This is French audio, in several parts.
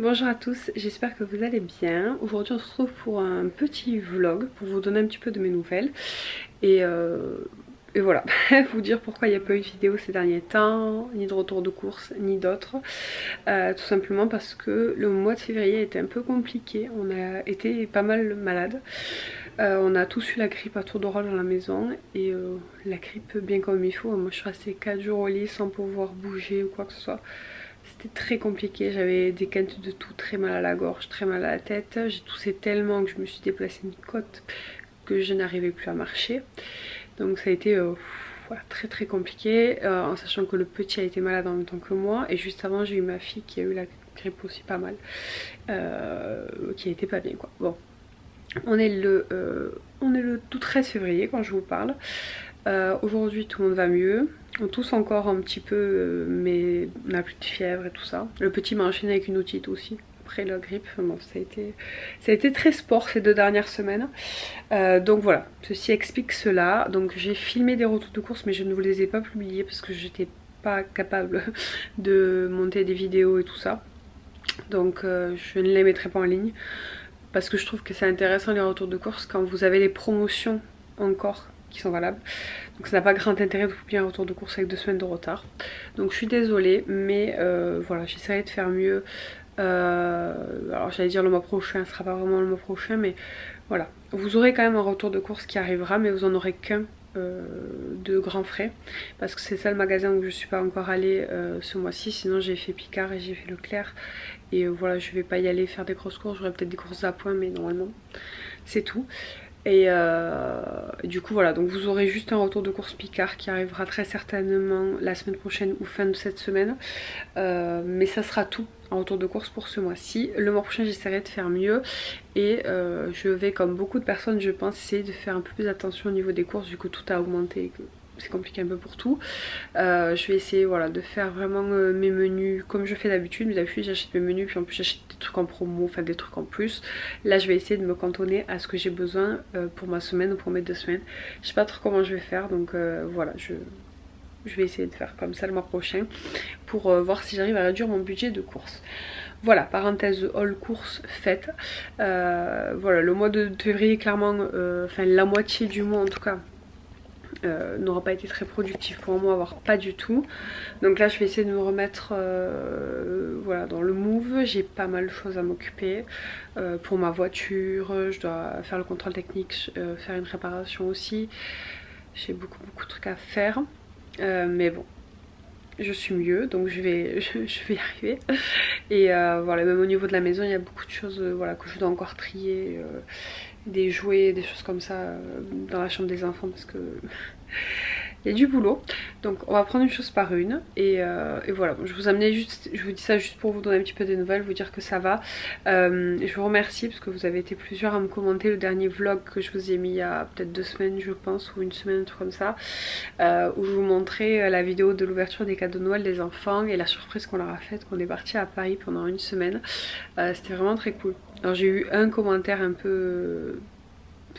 Bonjour à tous, j'espère que vous allez bien. Aujourd'hui on se retrouve pour un petit vlog pour vous donner un petit peu de mes nouvelles et voilà, vous dire pourquoi il n'y a pas eu de vidéo ces derniers temps, ni de retour de course, ni d'autres. Tout simplement parce que le mois de février a été un peu compliqué, on a été pas mal malades. On a tous eu la grippe à tour de rôle dans la maison et la grippe bien comme il faut. Moi je suis restée 4 jours au lit sans pouvoir bouger ou quoi que ce soit. C'était très compliqué, j'avais des quintes de tout, très mal à la gorge, très mal à la tête. J'ai toussé tellement que je me suis déplacée une côte que je n'arrivais plus à marcher. Donc ça a été voilà, très compliqué, en sachant que le petit a été malade en même temps que moi. Et juste avant j'ai eu ma fille qui a eu la grippe aussi pas mal, qui était pas bien quoi. Bon, on est le 13 février quand je vous parle. Aujourd'hui tout le monde va mieux. On tousse encore un petit peu, mais on n'a plus de fièvre et tout ça. Le petit m'a enchaîné avec une otite aussi, après la grippe. Bon, ça a été très sport ces 2 dernières semaines. Donc voilà, ceci explique cela. Donc j'ai filmé des retours de course, mais je ne vous les ai pas publiés parce que j'étais pas capable de monter des vidéos et tout ça. Donc je ne les mettrai pas en ligne. Parce que je trouve que c'est intéressant les retours de course quand vous avez les promotions encore qui sont valables. Donc ça n'a pas grand intérêt de vous publier un retour de course avec 2 semaines de retard. Donc je suis désolée, mais voilà, j'essaierai de faire mieux. Alors j'allais dire le mois prochain, ce sera pas vraiment le mois prochain, mais voilà. Vous aurez quand même un retour de course qui arrivera, mais vous en aurez qu'un de grands frais. Parce que c'est ça le magasin où je suis pas encore allée ce mois-ci. Sinon j'ai fait Picard et j'ai fait Leclerc. Et voilà, je vais pas y aller faire des grosses courses, j'aurai peut-être des courses à points, mais normalement c'est tout. Et du coup voilà, donc vous aurez juste un retour de course Picard qui arrivera très certainement la semaine prochaine ou fin de cette semaine. Mais ça sera tout en retour de course pour ce mois-ci. Le mois prochain j'essaierai de faire mieux et je vais, comme beaucoup de personnes je pense, essayer de faire un peu plus attention au niveau des courses vu que tout a augmenté et que c'est compliqué un peu pour tout. Je vais essayer voilà, de faire vraiment mes menus comme je fais d'habitude. Mais d'habitude j'achète mes menus puis en plus j'achète des trucs en promo, enfin des trucs en plus. Là je vais essayer de me cantonner à ce que j'ai besoin pour ma semaine ou pour mes 2 semaines. Je sais pas trop comment je vais faire, donc voilà, je vais essayer de faire comme ça le mois prochain pour voir si j'arrive à réduire mon budget de course. Voilà, parenthèse all course faite. Voilà, le mois de février clairement, enfin la moitié du mois en tout cas, n'aura pas été très productif pour moi, voire pas du tout. Donc là je vais essayer de me remettre voilà, dans le move. J'ai pas mal de choses à m'occuper pour ma voiture, je dois faire le contrôle technique, faire une réparation aussi. J'ai beaucoup de trucs à faire, mais bon, je suis mieux, donc je vais y arriver. Et voilà, même au niveau de la maison il y a beaucoup de choses voilà, que je dois encore trier, des jouets, des choses comme ça dans la chambre des enfants parce que il y a du boulot. Donc on va prendre une chose par une et voilà, je vous amenais juste, je vous dis ça juste pour vous donner un petit peu des nouvelles, vous dire que ça va. Je vous remercie parce que vous avez été plusieurs à me commenter le dernier vlog que je vous ai mis il y a peut-être 2 semaines je pense, ou une semaine, un truc comme ça, où je vous montrais la vidéo de l'ouverture des cadeaux de Noël des enfants et la surprise qu'on leur a faite, qu'on est parti à Paris pendant une semaine. C'était vraiment très cool. Alors j'ai eu un commentaire un peu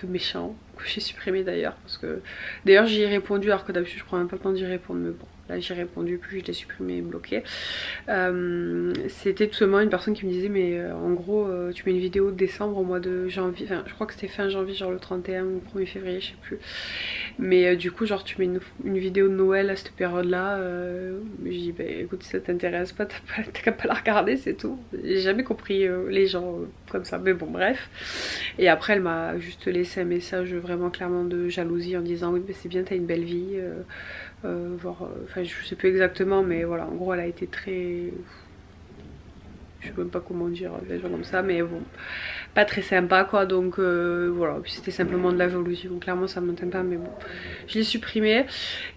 méchant que j'ai supprimé d'ailleurs, parce que d'ailleurs j'y ai répondu alors que d'habitude je prends même pas le temps d'y répondre, mais bon, là j'ai répondu puis je l'ai supprimé et bloqué. C'était tout simplement une personne qui me disait mais en gros tu mets une vidéo de décembre au mois de janvier, enfin je crois que c'était fin janvier, genre le 31 ou le 1er février, je sais plus, mais du coup genre tu mets une vidéo de Noël à cette période là, je dis bah écoute si ça t'intéresse pas t'as qu'à pas la regarder, c'est tout. J'ai jamais compris les gens comme ça, mais bon bref. Et après elle m'a juste laissé un message vraiment clairement de jalousie en disant oui mais c'est bien, t'as une belle vie, enfin je sais plus exactement, mais voilà, en gros elle a été très, je sais même pas comment dire des gens comme ça, mais bon, pas très sympa quoi, donc voilà, c'était simplement de la jalousie, donc clairement ça m'atteint pas, mais bon, je l'ai supprimé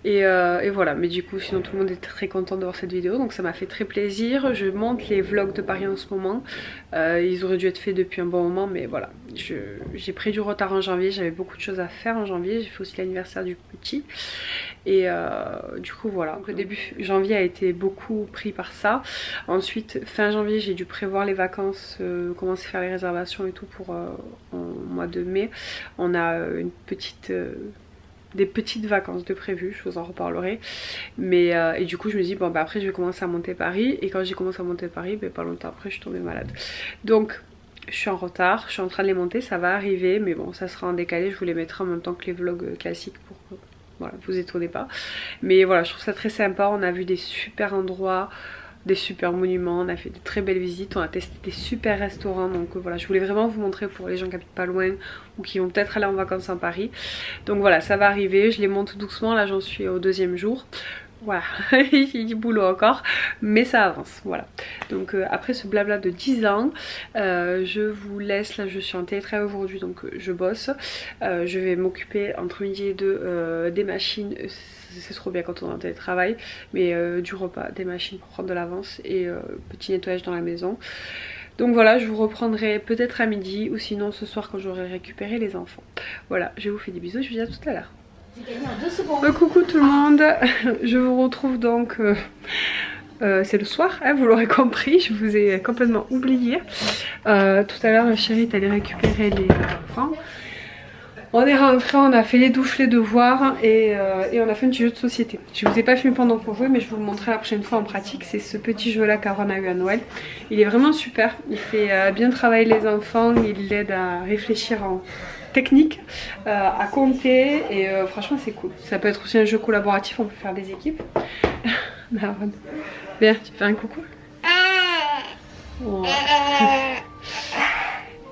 et voilà. Mais du coup sinon tout le monde est très content de voir cette vidéo, donc ça m'a fait très plaisir. Je monte les vlogs de Paris en ce moment, ils auraient dû être faits depuis un bon moment, mais voilà, j'ai pris du retard en janvier, j'avais beaucoup de choses à faire en janvier, j'ai fait aussi l'anniversaire du petit et du coup voilà, donc le début janvier a été beaucoup pris par ça. Ensuite fin janvier j'ai dû prévoir les vacances, commencer à faire les réservations et tout pour au mois de mai. On a une petite des petites vacances de prévues, je vous en reparlerai. Mais et du coup je me dis bon bah après je vais commencer à monter Paris. Et quand j'ai commencé à monter Paris, bah, pas longtemps après je suis tombée malade. Donc je suis en retard, je suis en train de les monter, ça va arriver. Mais bon ça sera en décalé, je vous les mettrai en même temps que les vlogs classiques pour voilà, vous étonnez pas. Mais voilà, je trouve ça très sympa, on a vu des super endroits, des super monuments, on a fait de très belles visites, on a testé des super restaurants. Donc voilà, je voulais vraiment vous montrer pour les gens qui habitent pas loin ou qui vont peut-être aller en vacances en Paris. Donc voilà, ça va arriver, je les monte doucement, là j'en suis au 2e jour. Voilà, il y a du boulot encore, mais ça avance, voilà. Donc après ce blabla de 10 ans, je vous laisse, là je suis en télétravail aujourd'hui, donc je bosse. Je vais m'occuper entre midi et 2 des machines, c'est trop bien quand on est en télétravail, mais du repas, des machines pour prendre de l'avance et petit nettoyage dans la maison. Donc voilà, je vous reprendrai peut-être à midi ou sinon ce soir quand j'aurai récupéré les enfants. Voilà, je vous fais des bisous, je vous dis à tout à l'heure. Coucou tout le monde, je vous retrouve donc, c'est le soir, hein, vous l'aurez compris, je vous ai complètement oublié. Tout à l'heure le chéri est allé récupérer les enfants. On est rentré, on a fait les douches, les devoirs et on a fait un petit jeu de société. Je vous ai pas filmé pendant qu'on jouait mais je vous le montrerai la prochaine fois en pratique. C'est ce petit jeu là qu'Aaron a eu à Noël. Il est vraiment super, il fait bien travailler les enfants, il l'aide à réfléchir en technique, à compter et franchement c'est cool. Ça peut être aussi un jeu collaboratif, on peut faire des équipes. Bien, tu fais un coucou. Oh.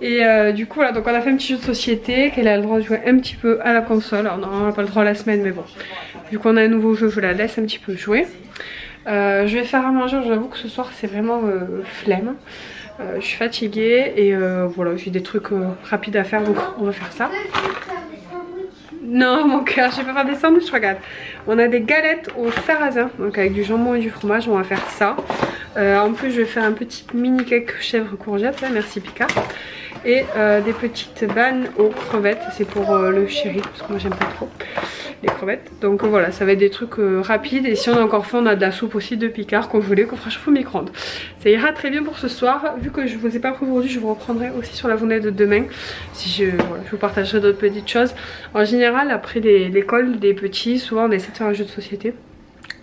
Et du coup voilà, donc on a fait un petit jeu de société qu'elle a le droit de jouer un petit peu à la console. Alors non, on n'a pas le droit la semaine mais bon, vu qu'on a un nouveau jeu je la laisse un petit peu jouer. Je vais faire à manger, j'avoue que ce soir c'est vraiment flemme. Je suis fatiguée et voilà, j'ai des trucs rapides à faire donc on va faire ça. Non mon cœur, je vais pas faire des sandwichs, regarde. On a des galettes au sarrasin, donc avec du jambon et du fromage, on va faire ça. En plus je vais faire un petit mini cake chèvre courgette, là, merci Picard. Et des petites bannes aux crevettes, c'est pour le chéri parce que moi j'aime pas trop les crevettes. Donc voilà, ça va être des trucs rapides. Et si on a encore faim, on a de la soupe aussi de Picard qu'on voulait qu'on fera chauffer au micro-ondes. Ça ira très bien pour ce soir. Vu que je vous ai pas pris aujourd'hui, je vous reprendrai aussi sur la journée de demain. Si voilà, je vous partagerai d'autres petites choses. En général, après l'école des petits, souvent on essaie de faire un jeu de société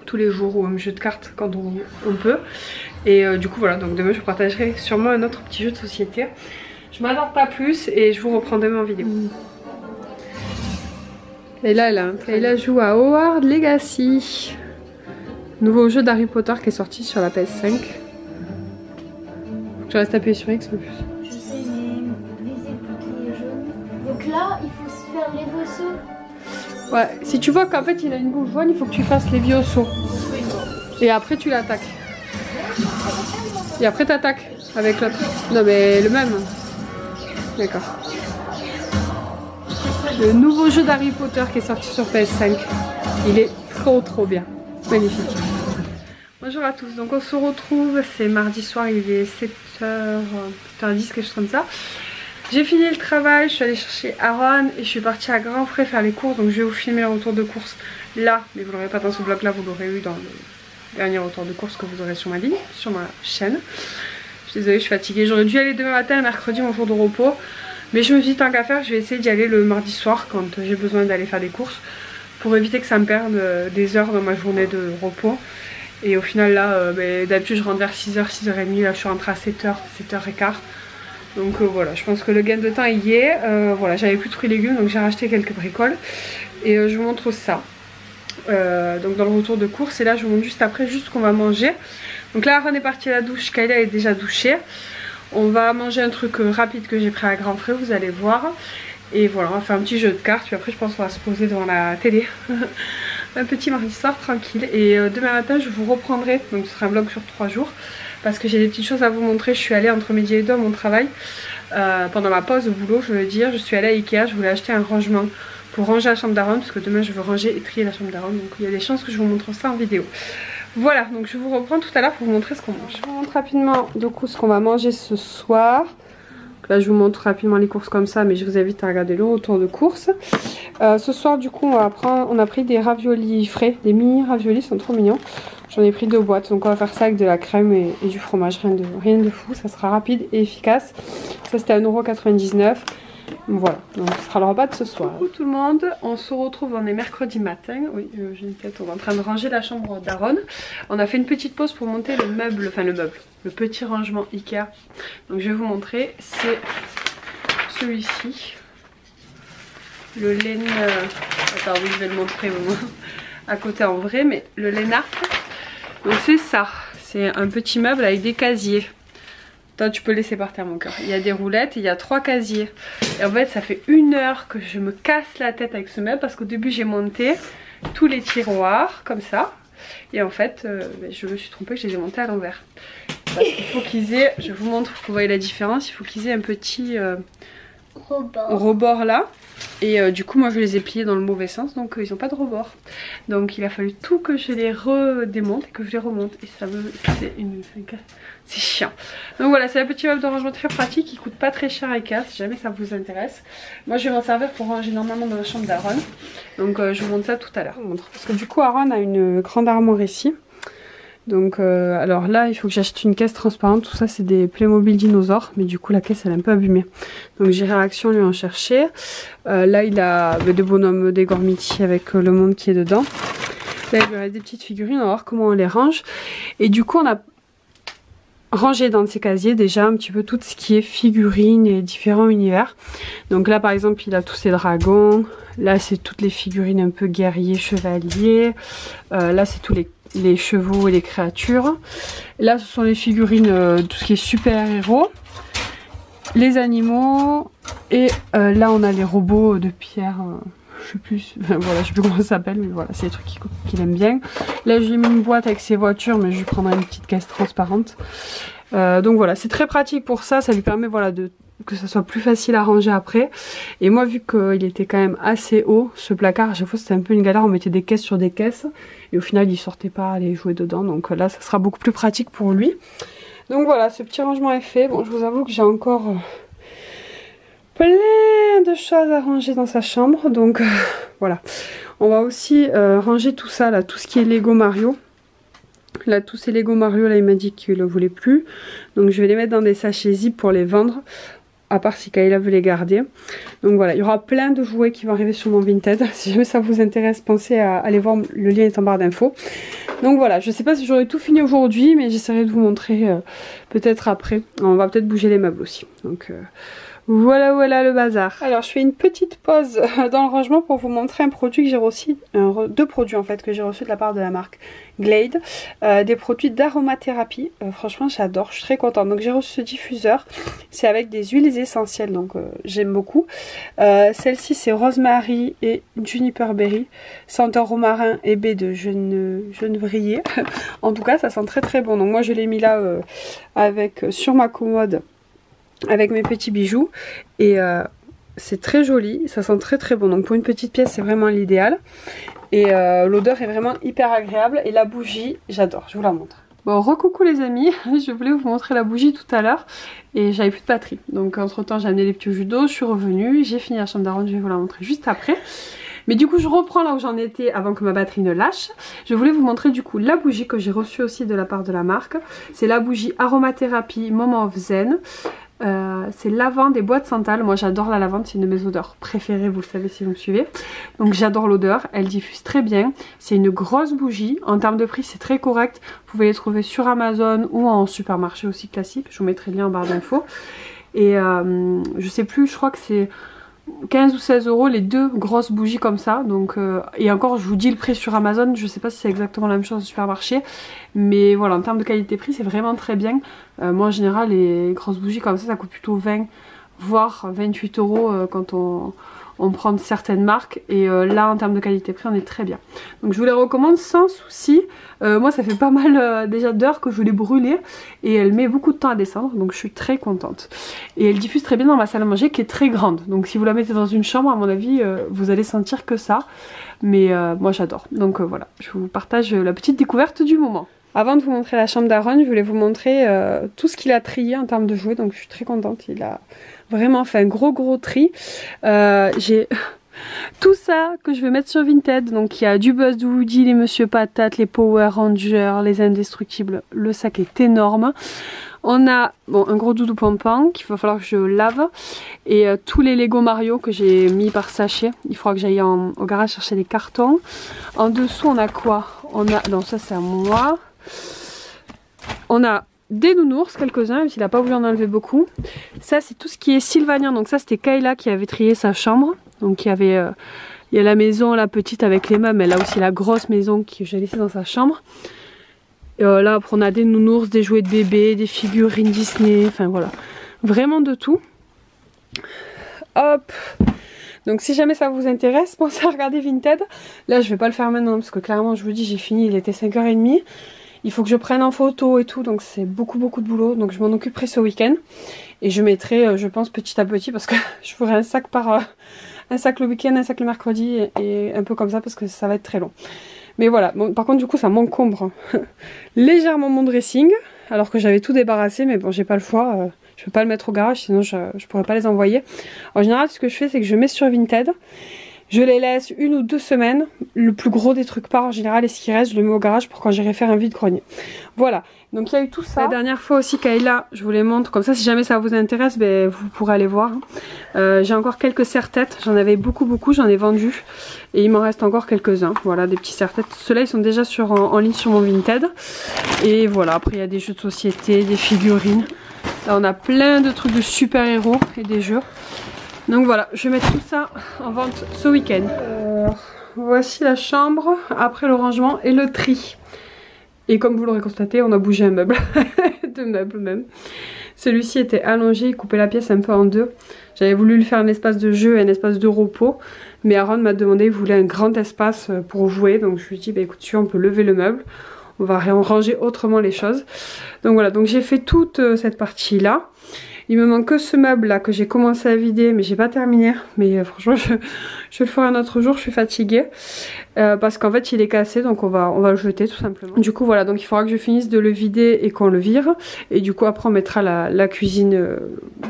tous les jours ou un jeu de cartes quand on peut. Et du coup voilà, donc demain je vous partagerai sûrement un autre petit jeu de société. Je m'attends pas plus et je vous reprends demain en vidéo. Et là, joue à Hogwarts Legacy. Nouveau jeu d'Harry Potter qui est sorti sur la PS5. Je reste appuyé sur X le plus. Je sais, mais les épouilles jaunes. Donc là, il faut se faire les beaux sauts. Ouais, si tu vois qu'en fait il a une boule jaune, il faut que tu fasses les vieux sauts. Et après tu l'attaques. Et après t'attaques avec l'autre. Non mais le même. D'accord. Le nouveau jeu d'Harry Potter qui est sorti sur PS5. Il est trop bien. Magnifique. Bonjour à tous. Donc on se retrouve, c'est mardi soir, il est 7h10, quelque chose comme ça. J'ai fini le travail, je suis allée chercher Aaron et je suis partie à Grand Frais faire les courses. Donc je vais vous filmer le retour de course là, mais vous l'aurez pas dans ce vlog là, vous l'aurez eu dans le dernier retour de course que vous aurez sur ma ligne, sur ma chaîne. Je suis désolée, je suis fatiguée. J'aurais dû aller demain matin, mercredi, mon jour de repos. Mais je me dis tant qu'à faire, je vais essayer d'y aller le mardi soir quand j'ai besoin d'aller faire des courses. Pour éviter que ça me perde des heures dans ma journée de repos. Et au final là, d'habitude je rentre vers 6h, 6h30. Là je suis rentrée à 7h, 7h15. Donc voilà, je pense que le gain de temps y est. Voilà, j'avais plus de fruits et légumes donc j'ai racheté quelques bricoles. Et je vous montre ça. Donc dans le retour de course. Et là je vous montre juste après juste ce qu'on va manger. Donc là Aaron est parti à la douche, Kayla est déjà douchée. On va manger un truc rapide que j'ai pris à Grand Frais, vous allez voir. Et voilà, on va faire un petit jeu de cartes. Puis après je pense qu'on va se poser devant la télé. Un petit mardi soir tranquille. Et demain matin je vous reprendrai. Donc ce sera un vlog sur 3 jours. Parce que j'ai des petites choses à vous montrer. Je suis allée entre midi et 2 à mon travail. Pendant ma pause au boulot, je veux dire. Je suis allée à Ikea, je voulais acheter un rangement pour ranger la chambre d'Aaron. Parce que demain je veux ranger et trier la chambre d'Aaron. Donc il y a des chances que je vous montre ça en vidéo. Voilà, donc je vous reprends tout à l'heure pour vous montrer ce qu'on mange. Je vous montre rapidement du coup ce qu'on va manger ce soir. Donc là je vous montre rapidement les courses comme ça, mais je vous invite à regarder le retour de course. Ce soir du coup on a pris des raviolis frais, des mini raviolis, ils sont trop mignons. J'en ai pris 2 boîtes, donc on va faire ça avec de la crème et du fromage, rien de fou, ça sera rapide et efficace. Ça c'était à 1,99 €. Voilà, donc ce sera le repas de ce soir. Coucou tout le monde, on se retrouve, on est mercredi matin. Oui, j'ai une tête, on est en train de ranger la chambre d'Aaron. On a fait une petite pause pour monter le meuble, le petit rangement Ikea. Donc je vais vous montrer, c'est celui-ci. Le laine... Attends, oui, je vais le montrer à côté en vrai, mais le lainard. Donc c'est ça, c'est un petit meuble avec des casiers. Toi tu peux laisser par terre mon cœur. Il y a des roulettes et il y a 3 casiers. Et en fait ça fait 1 heure que je me casse la tête avec ce meuble parce qu'au début j'ai monté tous les tiroirs comme ça. Et en fait je me suis trompée, je les ai montés à l'envers. Parce qu'il faut qu'ils aient, je vous montre pour que vous voyez la différence, il faut qu'ils aient un petit rebord là. Et du coup moi je les ai pliés dans le mauvais sens, donc ils n'ont pas de rebord. Donc il a fallu tout que je les redémonte et que je les remonte. Et ça me... c'est chiant. Donc voilà, c'est un petit meuble de rangement très pratique qui coûte pas très cher à Ikea si jamais ça vous intéresse. Moi je vais m'en servir pour ranger normalement dans la chambre d'Aaron. Donc je vous montre ça tout à l'heure. Parce que du coup Aaron a une grande armoire ici. Donc alors là il faut que j'achète une caisse transparente. Tout ça c'est des Playmobil dinosaures, mais du coup la caisse elle est un peu abîmée. Donc j'irai à Action lui en chercher. Là il a des bonhommes des Gormiti avec le monde qui est dedans. Là il y a des petites figurines, on va voir comment on les range. Et du coup on a rangé dans ces casiers déjà un petit peu tout ce qui est figurines et différents univers. Donc là par exemple il a tous ces dragons. Là c'est toutes les figurines un peu guerriers, chevaliers. Là c'est tous les chevaux et les créatures. Là ce sont les figurines, tout ce qui est super héros, les animaux, et là on a les robots de pierre, je sais plus, voilà, je sais plus comment ça s'appelle, mais voilà, c'est les trucs qu'il aime bien. Là je lui ai mis une boîte avec ses voitures, mais je lui prendrai une petite caisse transparente. Donc voilà, c'est très pratique pour ça, ça lui permet voilà que ça soit plus facile à ranger après. Et moi vu qu'il était quand même assez haut ce placard, à chaque fois c'était un peu une galère, on mettait des caisses sur des caisses et au final il sortait pas les jouets dedans, donc là ça sera beaucoup plus pratique pour lui. Donc voilà, ce petit rangement est fait. Bon, je vous avoue que j'ai encore plein de choses à ranger dans sa chambre, donc voilà. On va aussi ranger tout ça là, tout ce qui est Lego Mario. Là tous ces Lego Mario là il m'a dit qu'il ne voulait plus, donc je vais les mettre dans des sachets zip pour les vendre, à part si Kayla veut les garder. Donc voilà, il y aura plein de jouets qui vont arriver sur mon Vinted. Si jamais ça vous intéresse, pensez à aller voir, le lien est en barre d'infos. Donc voilà, je sais pas si j'aurai tout fini aujourd'hui, mais j'essaierai de vous montrer peut-être après. On va peut-être bouger les meubles aussi. Donc voilà le bazar. Alors je fais une petite pause dans le rangement pour vous montrer un produit que j'ai reçu, deux produits en fait que j'ai reçus de la part de la marque Glade, des produits d'aromathérapie. Franchement j'adore, je suis très contente. Donc j'ai reçu ce diffuseur, c'est avec des huiles essentielles, donc j'aime beaucoup. Celle-ci c'est rosemary et juniper berry, senteur romarin et baie de genevrier. En tout cas ça sent très très bon. Donc moi je l'ai mis là avec sur ma commode avec mes petits bijoux et c'est très joli, ça sent très très bon. Donc pour une petite pièce c'est vraiment l'idéal. Et l'odeur est vraiment hyper agréable. Et la bougie, j'adore, je vous la montre. Bon, recoucou les amis, je voulais vous montrer la bougie tout à l'heure et j'avais plus de batterie. Donc entre temps j'ai amené les petits jus d'eau, je suis revenue, j'ai fini la chambre d'Aaron, je vais vous la montrer juste après. Mais du coup je reprends là où j'en étais avant que ma batterie ne lâche. Je voulais vous montrer du coup la bougie que j'ai reçue aussi de la part de la marque. C'est la bougie aromathérapie Moment of Zen. C'est lavande et bois de santal. Moi j'adore la lavande, c'est une de mes odeurs préférées, vous le savez si vous me suivez. Donc j'adore l'odeur, elle diffuse très bien. C'est une grosse bougie, en termes de prix c'est très correct. Vous pouvez les trouver sur Amazon ou en supermarché aussi classique. Je vous mettrai le lien en barre d'infos. Et je sais plus, je crois que c'est 15 ou 16 euros les deux grosses bougies comme ça. Donc et encore je vous dis le prix sur Amazon, je sais pas si c'est exactement la même chose au supermarché, mais voilà, en termes de qualité prix c'est vraiment très bien. Moi en général les grosses bougies comme ça coûte plutôt 20 voire 28 euros quand on prend certaines marques, et là en termes de qualité prix on est très bien. Donc je vous les recommande sans souci. Moi ça fait pas mal déjà d'heures que je l'ai brûlée et elle met beaucoup de temps à descendre, donc je suis très contente. Et elle diffuse très bien dans ma salle à manger qui est très grande, donc si vous la mettez dans une chambre à mon avis vous allez sentir que ça. Mais moi j'adore, donc voilà, je vous partage la petite découverte du moment. Avant de vous montrer la chambre d'Aaron, je voulais vous montrer tout ce qu'il a trié en termes de jouets, donc je suis très contente. Il a vraiment fait un gros tri. J'ai tout ça que je vais mettre sur Vinted. Donc il y a du Buzz de Woody, les Monsieur Patate, les Power Rangers, les Indestructibles. Le sac est énorme. On a bon, un gros doudou pampan qu'il va falloir que je lave. Et tous les Lego Mario que j'ai mis par sachet. Il faudra que j'aille au garage chercher des cartons. En dessous on a quoi? On a... Non, ça c'est à moi. On a des nounours, quelques-uns, même s'il n'a pas voulu en enlever beaucoup. Ça c'est tout ce qui est sylvanien. Donc ça c'était Kayla qui avait trié sa chambre. Donc il y avait... il y a la maison, la petite avec les meubles, mais là aussi la grosse maison que j'ai laissée dans sa chambre. Et là après on a des nounours, des jouets de bébé, des figurines Disney, enfin voilà. Vraiment de tout. Hop. Donc si jamais ça vous intéresse, pensez à regarder Vinted. Là je vais pas le faire maintenant parce que clairement je vous dis j'ai fini, il était 5h30. Il faut que je prenne en photo et tout, donc c'est beaucoup de boulot. Donc je m'en occuperai ce week-end. Et je mettrai, je pense, petit à petit parce que je ferai un sac un sac le week-end, un sac le mercredi et un peu comme ça parce que ça va être très long. Mais voilà, bon, par contre du coup ça m'encombre légèrement mon dressing. Alors que j'avais tout débarrassé, mais bon j'ai pas le choix. Je peux pas le mettre au garage, sinon je pourrais pas les envoyer. En général ce que je fais c'est que je mets sur Vinted. Je les laisse 1 ou 2 semaines. Le plus gros des trucs part en général et ce qui reste je le mets au garage pour quand j'irai faire un vide-grenier. Voilà, donc il y a eu tout ça. La dernière fois aussi Kayla, je vous les montre comme ça si jamais ça vous intéresse, ben, vous pourrez aller voir. J'ai encore quelques serre-têtes, j'en avais beaucoup, j'en ai vendu. Et il m'en reste encore quelques-uns, voilà des petits serre-têtes. Ceux-là ils sont déjà en ligne sur mon Vinted. Et voilà, après il y a des jeux de société, des figurines. Là on a plein de trucs de super-héros et des jeux. Donc voilà, je vais mettre tout ça en vente ce week-end. Voici la chambre après le rangement et le tri. Et comme vous l'aurez constaté, on a bougé un meuble. 2 meubles même. Celui-ci était allongé, il coupait la pièce un peu en 2. J'avais voulu lui faire un espace de jeu et un espace de repos. Mais Aaron m'a demandé, il voulait un grand espace pour jouer. Donc je lui ai dit, bah, écoute, tu vois, on peut lever le meuble. On va ranger autrement les choses. Donc voilà, donc j'ai fait toute cette partie-là. Il me manque que ce meuble là que j'ai commencé à vider mais j'ai pas terminé. Mais franchement je le ferai un autre jour, je suis fatiguée. Parce qu'en fait il est cassé donc on va le jeter tout simplement. Du coup voilà, donc il faudra que je finisse de le vider et qu'on le vire. Et du coup après on mettra la cuisine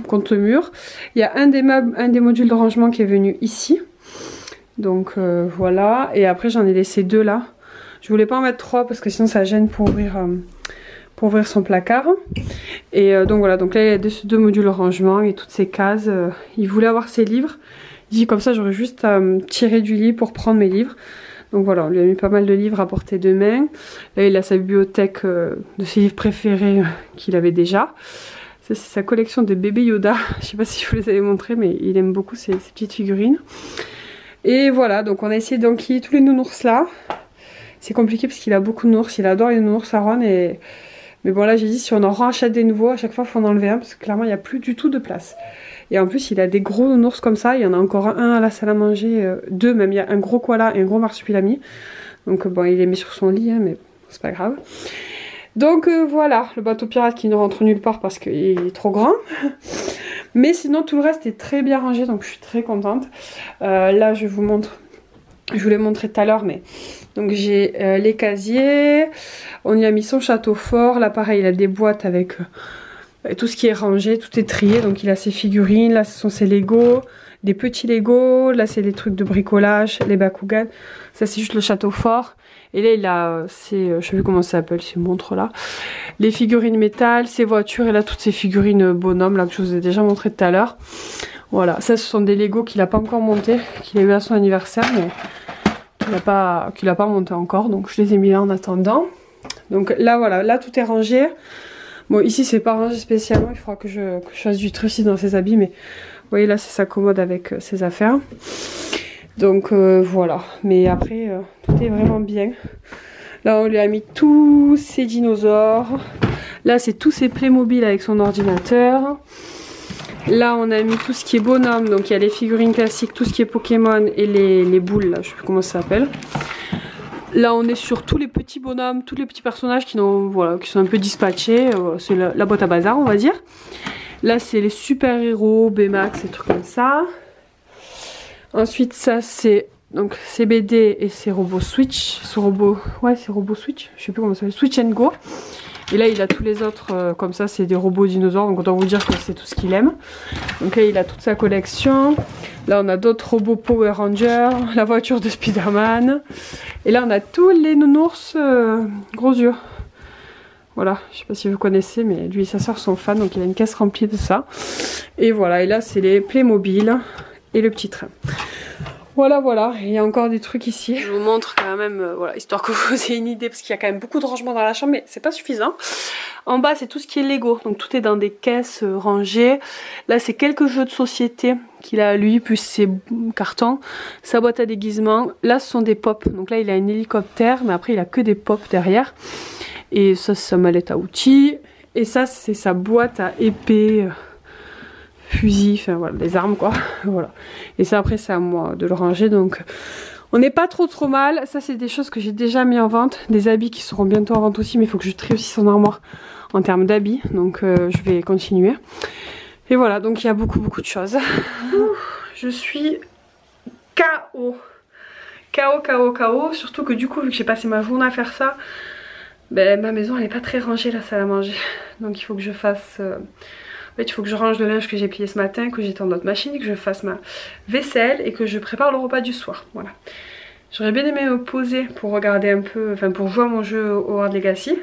contre le mur. Il y a un des meubles, un des modules de rangement qui est venu ici. Donc voilà. Et après j'en ai laissé 2 là. Je voulais pas en mettre 3 parce que sinon ça gêne pour ouvrir son placard. Et donc voilà, donc là il y a 2 modules de rangement et toutes ces cases. Il voulait avoir ses livres. Il dit comme ça j'aurais juste à me tirer du lit pour prendre mes livres. Donc voilà, on lui a mis pas mal de livres à portée de main. Là il a sa bibliothèque de ses livres préférés qu'il avait déjà. Ça c'est sa collection de bébés Yoda. Je sais pas si je vous les avais montrés mais il aime beaucoup ces petites figurines. Et voilà, donc on a essayé d'enquiller tous les nounours là. C'est compliqué parce qu'il a beaucoup de nounours, il adore les nounours Aaron et... Mais bon là j'ai dit si on en rachète des nouveaux à chaque fois il faut en enlever un parce que clairement il n'y a plus du tout de place. Et en plus il a des gros nounours comme ça, il y en a encore un à la salle à manger, 2 même, il y a un gros koala et un gros marsupilami. Donc bon il les met sur son lit hein, mais c'est pas grave. Donc voilà, le bateau pirate qui ne rentre nulle part parce qu'il est trop grand. Mais sinon tout le reste est très bien rangé donc je suis très contente. Là je vous montre, je vous l'ai montré tout à l'heure mais... Donc j'ai les casiers, on y a mis son château fort, là pareil il a des boîtes avec tout ce qui est rangé, tout est trié, donc il a ses figurines, là ce sont ses Lego, des petits Lego, là c'est les trucs de bricolage, les Bakugan, ça c'est juste le château fort, et là il a je sais plus comment ça s'appelle ces montres là, les figurines métal, ses voitures, et là toutes ces figurines bonhommes là que je vous ai déjà montré tout à l'heure. Voilà, ça ce sont des Lego qu'il n'a pas encore monté, qu'il a eu à son anniversaire, mais... qu'il n'a pas monté encore, donc je les ai mis là en attendant. Donc là voilà, là tout est rangé. Bon ici c'est pas rangé spécialement, il faudra que je fasse du tri aussi dans ses habits, mais vous voyez là c'est sa commode avec ses affaires. Donc voilà, mais après tout est vraiment bien. Là on lui a mis tous ses dinosaures. Là c'est tous ses Playmobil avec son ordinateur. Là on a mis tout ce qui est bonhomme, donc il y a les figurines classiques, tout ce qui est Pokémon et les boules là, je sais plus comment ça s'appelle. Là on est sur tous les petits bonhommes, tous les petits personnages qui sont un peu dispatchés, c'est la boîte à bazar on va dire. Là c'est les super héros, Baymax et trucs comme ça. Ensuite ça c'est donc ces BD et ces robots Switch, c'est robot Switch, je sais plus comment ça s'appelle, Switch and Go. Et là il a tous les autres comme ça, c'est des robots dinosaures, donc autant vous dire que c'est tout ce qu'il aime. Donc là il a toute sa collection. Là on a d'autres robots Power Rangers, la voiture de Spider-Man. Et là on a tous les nounours gros yeux. Voilà, je sais pas si vous connaissez, mais lui et sa soeur sont fans, donc il a une caisse remplie de ça. Et voilà, et là c'est les Playmobil et le petit train. Voilà, voilà, et il y a encore des trucs ici. Je vous montre quand même, voilà, histoire que vous ayez une idée, parce qu'il y a quand même beaucoup de rangements dans la chambre, mais c'est pas suffisant. En bas, c'est tout ce qui est Lego, donc tout est dans des caisses rangées. Là, c'est quelques jeux de société qu'il a lui, plus ses cartons, sa boîte à déguisement. Là, ce sont des pops, donc là, il a un hélicoptère, mais après, il a que des pops derrière. Et ça, c'est sa mallette à outils. Et ça, c'est sa boîte à épée, fusil, enfin voilà, des armes quoi. Voilà. Et ça, après, c'est à moi de le ranger. Donc, on n'est pas trop mal. Ça, c'est des choses que j'ai déjà mis en vente. Des habits qui seront bientôt en vente aussi. Mais il faut que je trie aussi son armoire en termes d'habits. Donc, je vais continuer. Et voilà, donc il y a beaucoup de choses. Je suis KO. KO. Surtout que du coup, vu que j'ai passé ma journée à faire ça, ben, ma maison elle est pas très rangée, la salle à manger. Donc il faut que je fasse... En fait il faut que je range le linge que j'ai plié ce matin, que j'étende notre machine, que je fasse ma vaisselle et que je prépare le repas du soir. Voilà. J'aurais bien aimé me poser pour regarder un peu, enfin pour jouer à mon jeu Hogwarts Legacy.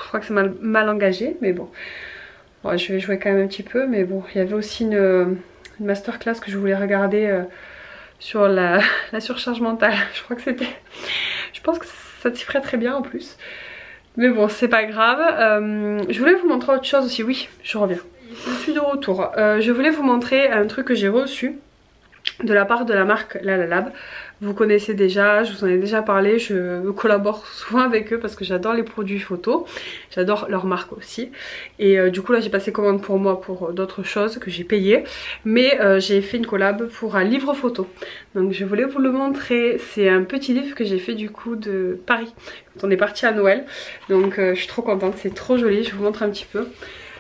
Je crois que c'est mal engagé, mais bon. Bon, je vais jouer quand même un petit peu, mais bon, il y avait aussi une masterclass que je voulais regarder sur la surcharge mentale. Je crois que c'était... Je pense que ça t'y ferait très bien en plus. Mais bon, c'est pas grave. Je voulais vous montrer autre chose aussi. Oui, je reviens. Je suis de retour. Je voulais vous montrer un truc que j'ai reçu de la part de la marque Lalalab. Vous connaissez déjà, je vous en ai déjà parlé, je collabore souvent avec eux parce que j'adore les produits photos, j'adore leur marque aussi. Et du coup là j'ai passé commande pour moi pour d'autres choses que j'ai payé, mais j'ai fait une collab pour un livre photo. Donc je voulais vous le montrer, c'est un petit livre que j'ai fait du coup de Paris, quand on est parti à Noël. Donc je suis trop contente, c'est trop joli, je vous montre un petit peu.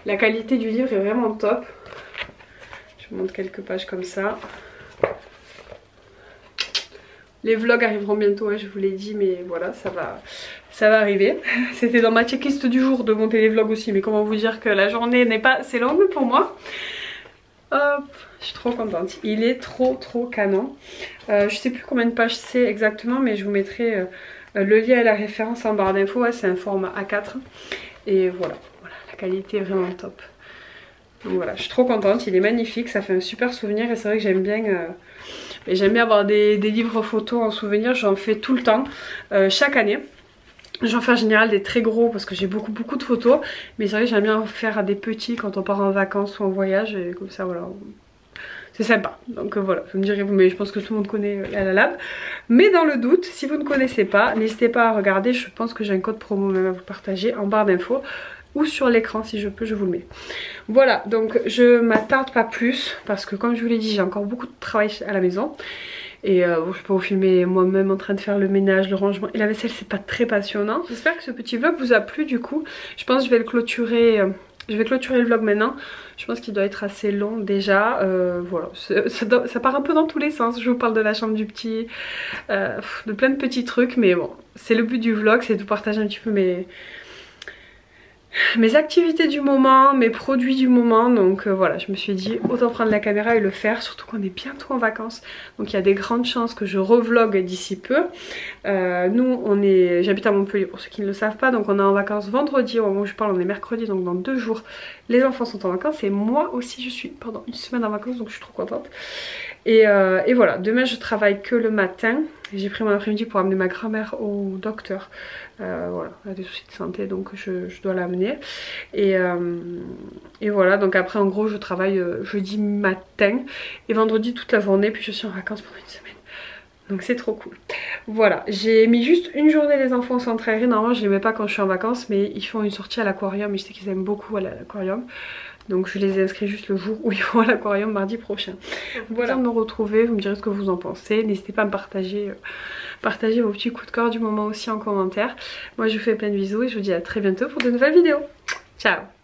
La qualité du livre est vraiment top. Je vous montre quelques pages comme ça. Les vlogs arriveront bientôt, hein, je vous l'ai dit, mais voilà, ça va arriver. C'était dans ma checklist du jour de monter les vlogs aussi, mais comment vous dire que la journée n'est pas assez longue pour moi. Hop, je suis trop contente. Il est trop canon. Je sais plus combien de pages c'est exactement, mais je vous mettrai le lien et la référence en barre d'infos. Ouais, c'est un format A4. Et voilà, la qualité est vraiment top. Donc voilà, je suis trop contente, il est magnifique, ça fait un super souvenir et c'est vrai que j'aime bien avoir des livres photos en souvenir, j'en fais tout le temps, chaque année. J'en fais en général des très gros parce que j'ai beaucoup de photos, mais c'est vrai que j'aime bien en faire des petits quand on part en vacances ou en voyage et comme ça voilà. C'est sympa, donc voilà, vous me direz vous, mais je pense que tout le monde connaît Lalalab. Mais dans le doute, si vous ne connaissez pas, n'hésitez pas à regarder, je pense que j'ai un code promo même à vous partager en barre d'infos. Ou sur l'écran si je peux, je vous le mets. Voilà, donc je m'attarde pas plus parce que comme je vous l'ai dit, j'ai encore beaucoup de travail à la maison. Et bon, je peux vous filmer moi-même en train de faire le ménage, le rangement et la vaisselle, c'est pas très passionnant. J'espère que ce petit vlog vous a plu du coup. Je pense que je vais le clôturer. Je vais clôturer le vlog maintenant. Je pense qu'il doit être assez long déjà. Voilà, ça part un peu dans tous les sens. Je vous parle de la chambre du petit, de plein de petits trucs. Mais bon, c'est le but du vlog, c'est de partager un petit peu mes activités du moment, mes produits du moment. Donc voilà, je me suis dit autant prendre la caméra et le faire, surtout qu'on est bientôt en vacances, donc il y a des grandes chances que je revlogue d'ici peu. Nous j'habite à Montpellier pour ceux qui ne le savent pas, donc on est en vacances vendredi, au moment où je parle on est mercredi, donc dans 2 jours les enfants sont en vacances et moi aussi je suis pendant une semaine en vacances, donc je suis trop contente. Et voilà, demain je travaille que le matin. J'ai pris mon après-midi pour amener ma grand-mère au docteur. Voilà, elle a des soucis de santé donc je dois l'amener. Et voilà, donc après en gros je travaille jeudi matin et vendredi toute la journée, puis je suis en vacances pendant une semaine. Donc c'est trop cool. Voilà, j'ai mis juste une journée les enfants au centre aéré. Normalement je les mets pas quand je suis en vacances, mais ils font une sortie à l'aquarium et je sais qu'ils aiment beaucoup aller à l'aquarium. Donc je les ai inscrits juste le jour où ils vont à l'aquarium mardi prochain. Voilà, de me retrouver, vous me direz ce que vous en pensez. N'hésitez pas à me partager vos petits coups de cœur du moment aussi en commentaire. Moi je vous fais plein de bisous et je vous dis à très bientôt pour de nouvelles vidéos. Ciao!